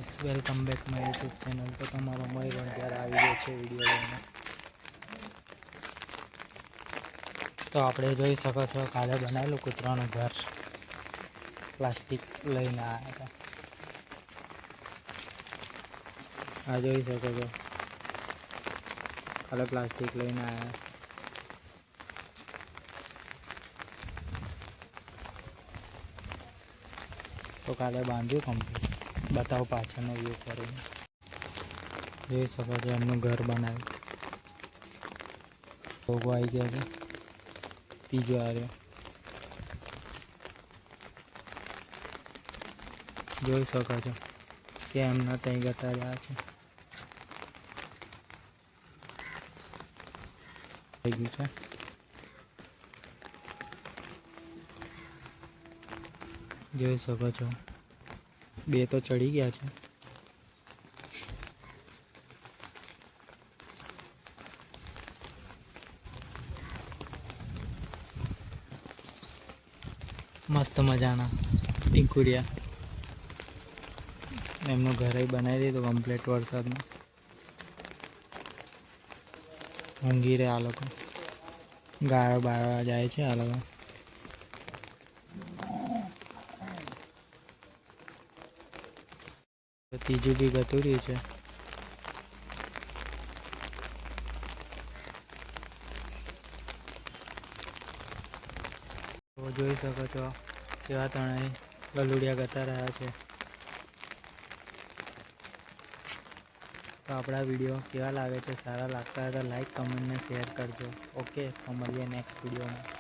Guys, welcome back my YouTube channel. તો તમારો મય પણ ત્યારે આવી ગયો છે વિડીયો લઈને. તો આપણે જોઈ શકો છો કાલે બનાવેલું કૂતરાનું ઘર પ્લાસ્ટિક લઈને આવ્યા હતા. આ જોઈ શકો છો કાલે પ્લાસ્ટિક લઈને આવ્યા. તો કાલે બાંધ્યું કમ્પ્લીટ. બતાવો પાછળનો વ્યૂ કરીને. જોઈ શકો છો એમનું ઘર બનાવ્યું. ભોગો આવી ગયા છે. ત્રીજો આવ્યો. જોઈ શકો છો કે એમના ત્યાં જતા રહ્યા છે. થઈ ગયું છે. જોઈ શકો છો બે તો ચડી ગયા છે. મસ્ત મજાના ટીંકુડિયા. એમનું ઘરે બનાવી દીધું કમ્પ્લીટ. વરસાદમાં ઊંઘી રહે આ લોકો. ગાયો બાયો જાય છે આ લોકો. ત્રીજું બી ગતું રહ્યું છે. તો જોઈ શકો છો કેવા ત્રણેય ગલુડિયા ગતા રહ્યા છે. તો આપણા વિડીયો કેવા લાગે છે, સારા લાગતા હોય તો લાઈક, કમેન્ટ ને શેર કરજો. ઓકે, તો મળીએ નેક્સ્ટ વિડીયોમાં.